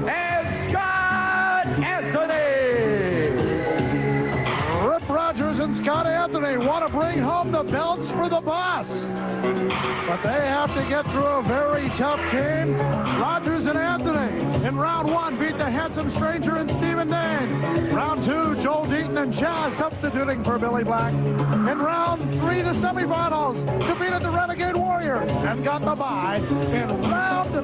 and Scott Anthony. Rip Rogers and Scott Anthony want to bring home the belts for the boss. But they have to get through a very tough team. Rogers and Anthony in round one beat the Handsome Stranger and Stephen Dane. Round two, Joel Deaton and Jazz substituting for Billy Black. In round three, the semifinals defeated the Renegade Warriors and got the bye in round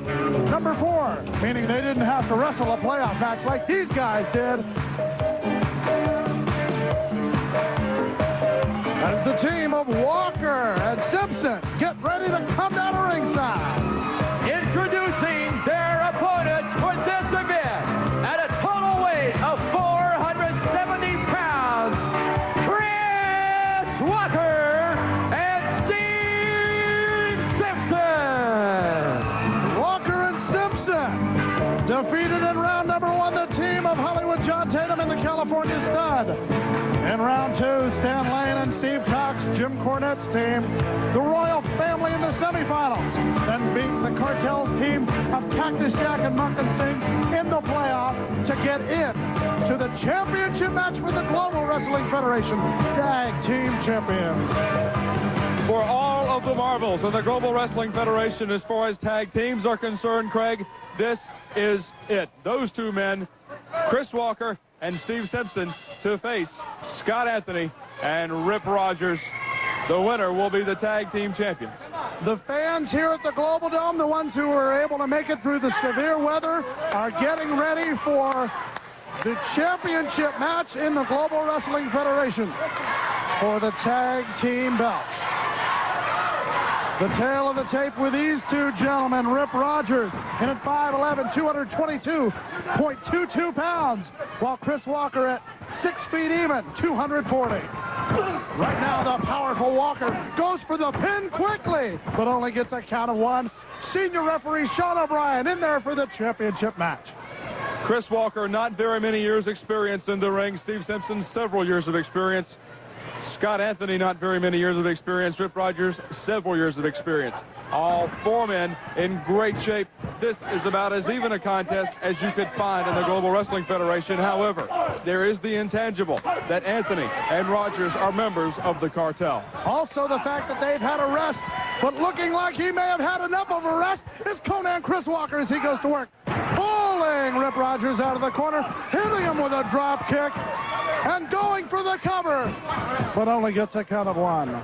number four, meaning they didn't have to wrestle a playoff match like these guys did. As the team of Walker and Simpson get ready to come down to ringside. Introducing their opponents for this event at a total weight of 470 pounds, Cris Walker and Steve Simpson. Walker and Simpson defeated in round number one the team of Hollywood John Tatum and the California Stud. In round two, Stan Lane and Steve Cox, Jim Cornette's team, the Royal Family in the semifinals, then beating the Cartel's team of Cactus Jack and Monk and Singh in the playoff to get in to the championship match for the Global Wrestling Federation Tag Team Champions. For all of the marvels in the Global Wrestling Federation as far as tag teams are concerned, Craig, this is it. Those two men, Cris Walker and Steve Simpson, to face Scott Anthony and Rip Rogers. The winner will be the tag team champions. The fans here at the Global Dome, the ones who were able to make it through the severe weather, are getting ready for the championship match in the Global Wrestling Federation for the tag team belts. The tail of the tape with these two gentlemen, Rip Rogers in at 5'11", 222.22 pounds, while Cris Walker at 6 feet even, 240. Right now, the powerful Walker goes for the pin quickly, but only gets a count of one. Senior referee Sean O'Brien in there for the championship match. Cris Walker, not very many years experience in the ring. Steve Simpson, several years of experience. Scott Anthony, not very many years of experience. Rip Rogers, several years of experience. All four men in great shape. This is about as even a contest as you could find in the Global Wrestling Federation. However, there is the intangible that Anthony and Rogers are members of the Cartel. Also, the fact that they've had a rest, but looking like he may have had enough of a rest, is Conan Cris Walker as he goes to work. Pulling Rip Rogers out of the corner, hitting him with a drop kick, and going for the cover, but only gets a count of one.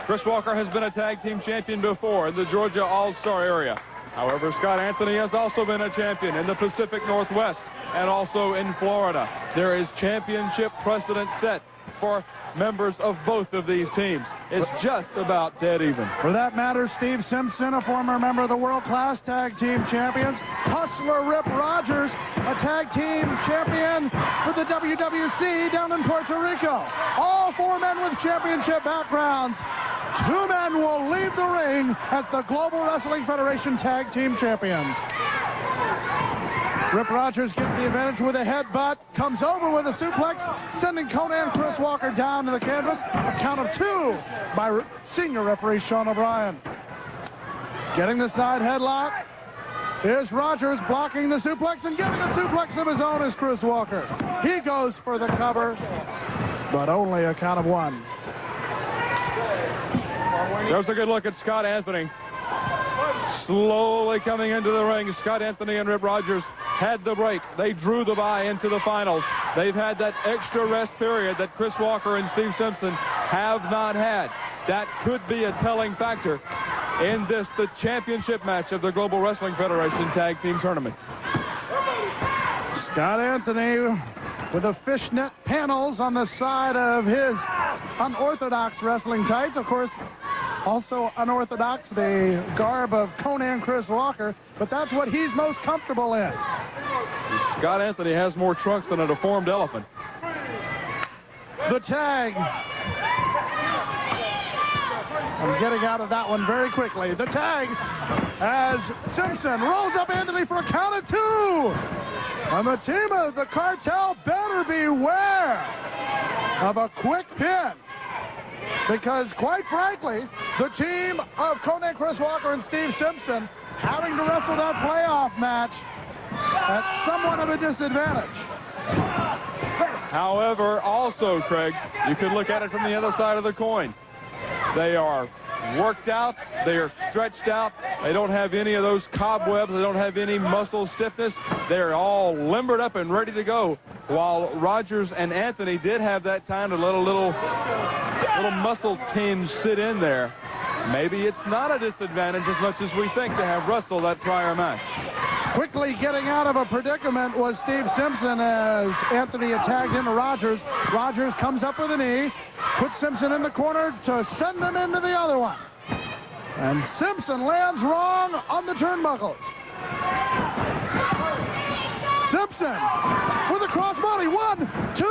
Cris Walker has been a tag team champion before in the Georgia All-Star area. However, Scott Anthony has also been a champion in the Pacific Northwest and also in Florida. There is championship precedent set for members of both of these teams. It's just about dead even. For that matter, Steve Simpson, a former member of the World Class Tag Team Champions. Hustler Rip Rogers, a tag team champion for the WWC down in Puerto Rico. All four men with championship backgrounds. Two men will leave the ring as the Global Wrestling Federation Tag Team Champions. Rip Rogers gets the advantage with a headbutt, comes over with a suplex, sending Conan Cris Walker down to the canvas. A count of two by senior referee Sean O'Brien. Getting the side headlock. Here's Rogers blocking the suplex and getting a suplex of his own is Cris Walker. He goes for the cover, but only a count of one. There's a good look at Scott Anthony. Slowly coming into the ring. Scott Anthony and Rip Rogers had the break. They drew the bye into the finals. They've had that extra rest period that Cris Walker and Steve Simpson have not had. That could be a telling factor in this, the championship match of the Global Wrestling Federation Tag Team Tournament. Scott Anthony with the fishnet panels on the side of his unorthodox wrestling tights. Of course, also unorthodox, the garb of Conan Cris Walker, but that's what he's most comfortable in. Scott Anthony has more trunks than a deformed elephant. The tag. I'm getting out of that one very quickly. The tag as Simpson rolls up Anthony for a count of two. And the team of the Cartel better beware of a quick pin. Because, quite frankly, the team of Conan Cris Walker and Steve Simpson having to wrestle that playoff match at somewhat of a disadvantage. However, also, Craig, you could look at it from the other side of the coin. They are worked out. They are stretched out. They don't have any of those cobwebs. They don't have any muscle stiffness. They're all limbered up and ready to go. While Rogers and Anthony did have that time to let a little muscle tinge sit in there. Maybe it's not a disadvantage as much as we think to have wrestled that prior match. Quickly getting out of a predicament was Steve Simpson as Anthony had tagged into Rogers. Rogers comes up with a knee, puts Simpson in the corner to send him into the other one. And Simpson lands wrong on the turnbuckles. Simpson with a crossbody. 1, 2.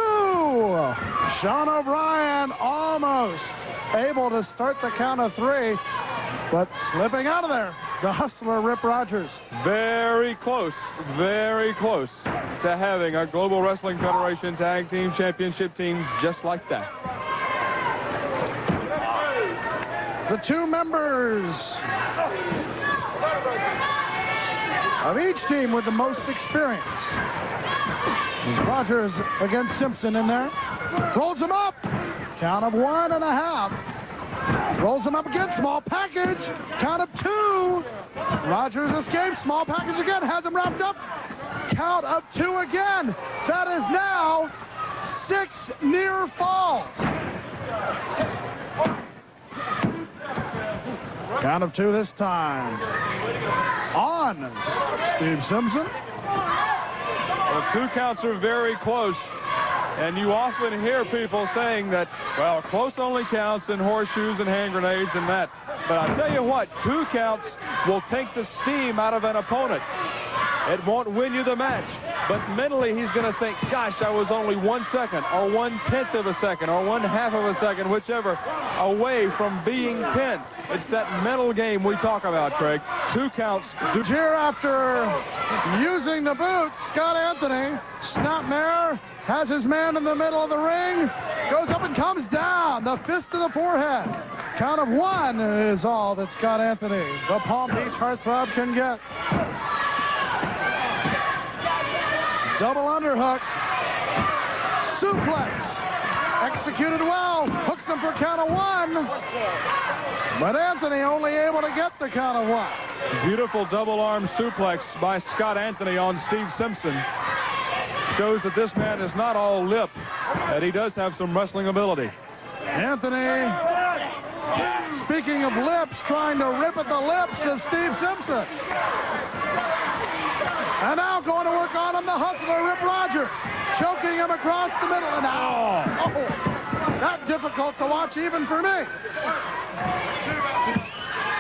Sean O'Brien almost able to start the count of 3, but slipping out of there. The hustler, Rip Rogers. Very close to having a Global Wrestling Federation Tag Team Championship team just like that. The two members of each team with the most experience. There's Rogers against Simpson in there. Rolls him up. Count of 1.5. Rolls him up again. Small package. Count of 2. Rogers escapes. Small package again. Has him wrapped up. Count of 2 again. That is now 6 near falls. Count of 2 this time. On Steve Simpson. Well, 2 counts are very close. And you often hear people saying that, well, close only counts in horseshoes and hand grenades and that. But I'll tell you what, 2 counts will take the steam out of an opponent. It won't win you the match. But mentally, he's going to think, gosh, I was only 1 second or 1/10 of a second or 1/2 of a second, whichever, away from being pinned. It's that mental game we talk about, Craig. 2 counts. Here after using the boot, Scott Anthony, snapmare, has his man in the middle of the ring, goes up and comes down. The fist to the forehead. Count of 1 is all that Scott Anthony, the Palm Beach heartthrob, can get. Double underhook. Suplex. Executed well. Hooks him for count of 1. But Anthony only able to get the count of 1. Beautiful double arm suplex by Scott Anthony on Steve Simpson. Shows that this man is not all lip, that he does have some wrestling ability. Anthony, speaking of lips, trying to rip at the lips of Steve Simpson. And now going to work on him, the hustler, Rip Rogers. Choking him across the middle. And now, that difficult to watch even for me.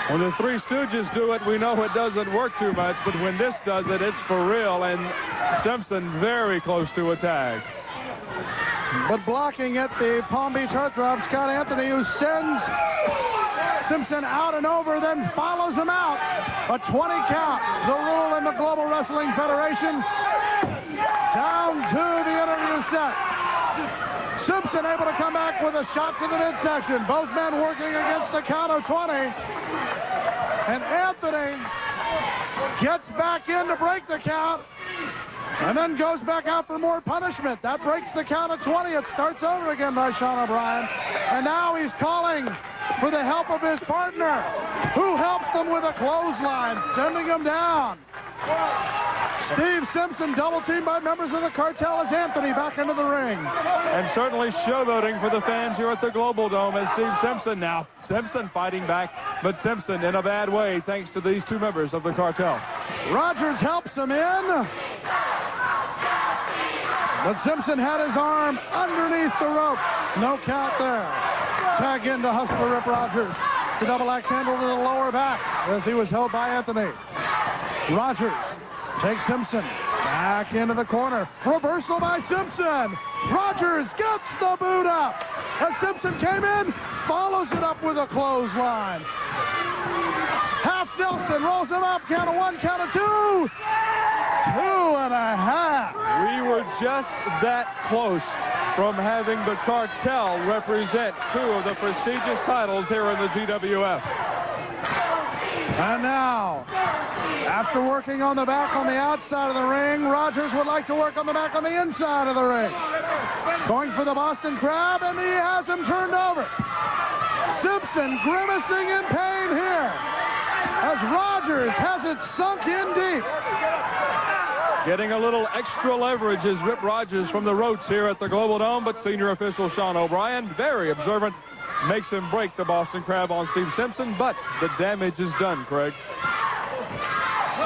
When the Three Stooges do it, we know it doesn't work too much, but when this does it, it's for real, and Simpson very close to a tag. But blocking at the Palm Beach heartthrob, Scott Anthony, who sends Simpson out and over, then follows him out. A 20 count, the rule in the Global Wrestling Federation. Down to the interview set. Simpson able to come back with a shot to the midsection. Both men working against the count of 20. And Anthony gets back in to break the count and then goes back out for more punishment. That breaks the count of 20. It starts over again by Sean O'Brien. And now he's calling for the help of his partner, who helps him with a clothesline, sending him down. Steve Simpson double teamed by members of the Cartel as Anthony back into the ring. And certainly showboating for the fans here at the Global Dome as Steve Simpson now. Simpson fighting back, but Simpson in a bad way thanks to these 2 members of the Cartel. Rogers helps him in. But Simpson had his arm underneath the rope. No count there. Tag into hustler Rip Rogers. The double axe handle to the lower back as he was held by Anthony. Rogers takes Simpson back into the corner. Reversal by Simpson. Rogers gets the boot up. As Simpson came in, follows it up with a clothesline. Half Nelson rolls him up. Count of 1, count of 2. 2.5. We were just that close from having the Cartel represent 2 of the prestigious titles here in the GWF. And now, After working on the back on the outside of the ring, Rogers would like to work on the back on the inside of the ring. Going for the Boston Crab, and he has him turned over. Simpson grimacing in pain here as Rogers has it sunk in deep. Getting a little extra leverage is Rip Rogers from the ropes here at the Global Dome, but senior official Sean O'Brien, very observant, makes him break the Boston Crab on Steve Simpson, but the damage is done, Craig.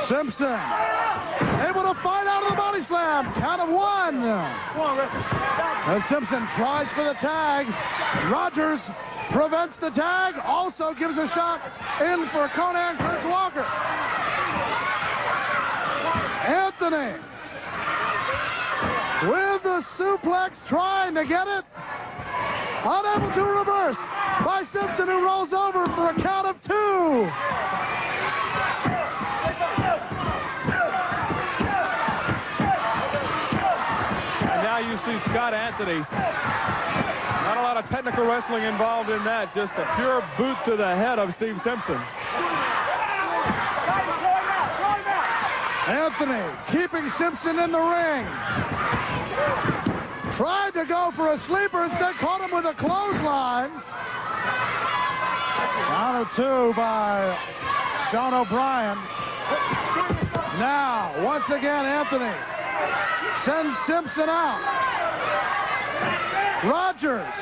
Simpson able to fight out of the body slam. Count of one. And Simpson tries for the tag. Rogers prevents the tag. Also gives a shot in for Conan Chris Walker. Anthony with the suplex, trying to get it. Unable to reverse by Simpson, who rolls over for a count of two. You see Scott Anthony. Not a lot of technical wrestling involved in that. Just a pure boot to the head of Steve Simpson. Anthony keeping Simpson in the ring. Tried to go for a sleeper. Instead caught him with a clothesline. Count of two by Sean O'Brien. Now, once again, Anthony sends Simpson out. Rogers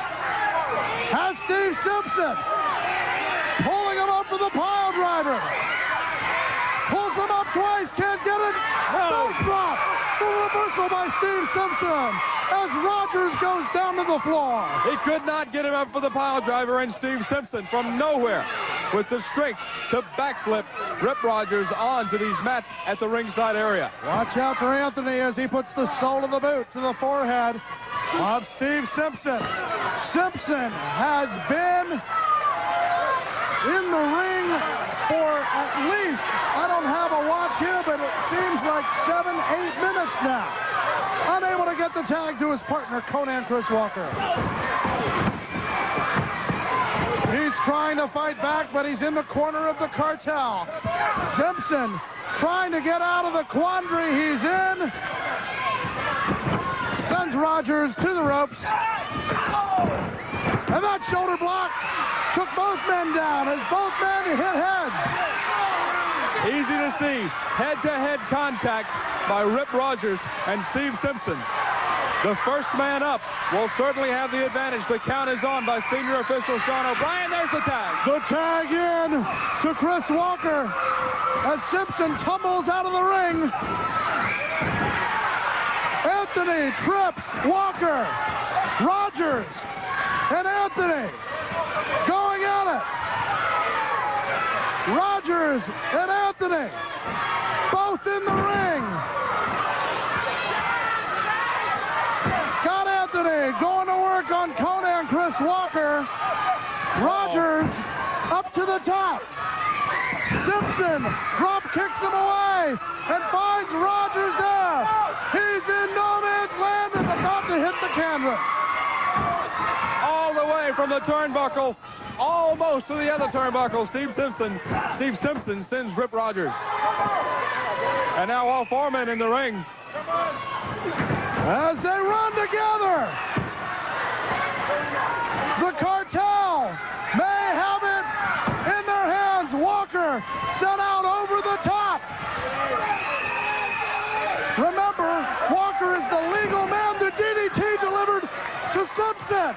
has Steve Simpson pulling him up for the pile driver. Pulls him up twice, can't get it. No drop. The reversal by Steve Simpson as Rogers goes down to the floor. He could not get him up for the pile driver, and Steve Simpson from nowhere with the strength to backflip Rip Rogers onto these mats at the ringside area. Watch out for Anthony as he puts the sole of the boot to the forehead of Steve Simpson. Simpson has been in the ring for at least, I don't have a watch here, but it seems like 7-8 minutes now. Unable to get the tag to his partner, Conan Chris Walker. He's trying to fight back, but he's in the corner of the Cartel. Simpson trying to get out of the quandary he's in. Sends Rogers to the ropes. And that shoulder block took both men down as both men hit heads. Easy to see head-to-head contact by Rip Rogers and Steve Simpson. The first man up will certainly have the advantage. The count is on by senior official Sean O'Brien. There's the tag. The tag in to Chris Walker as Simpson tumbles out of the ring. Anthony trips Walker. Rogers and Anthony going at it. Rogers and Anthony both in the ring. Scott Anthony going to work on Conan Chris Walker. Rogers up to the top. Simpson drop kicks him away and finds Rogers there. He's in no man's land and about to hit the canvas. All the way from the turnbuckle, almost to the other turnbuckle. Steve Simpson sends Rip Rogers. And now all four men in the ring. As they run together, the Cartel may have it in their hands. Walker sent out over the top. Remember, Walker is the legal man. The DDT delivered to Simpson.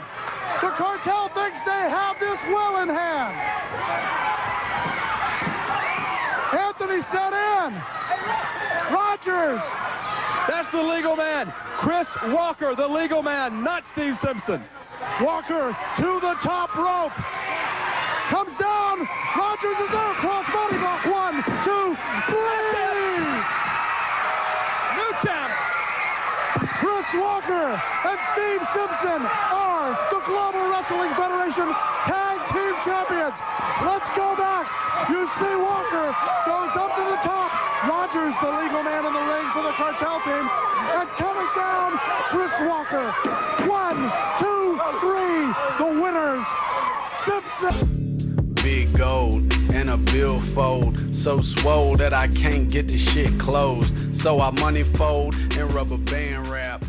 The Cartel thinks they have this well in hand. Anthony set in. Rogers. That's the legal man. Chris Walker, the legal man, not Steve Simpson. Walker to the top rope. Comes down. Rogers is there. Cross body block. 1, 2, 3. New champ. Chris Walker and Steve Simpson are the Global Wrestling Federation Tag Team Champions. Let's go back. You see Walker goes up to the top. Rogers, the legal man in the ring for the Cartel team. And coming down, Chris Walker. 1, 2, 3. The winners, Simpson. Big gold and a billfold. So swole that I can't get the shit closed. So I money fold and rubber band wrap.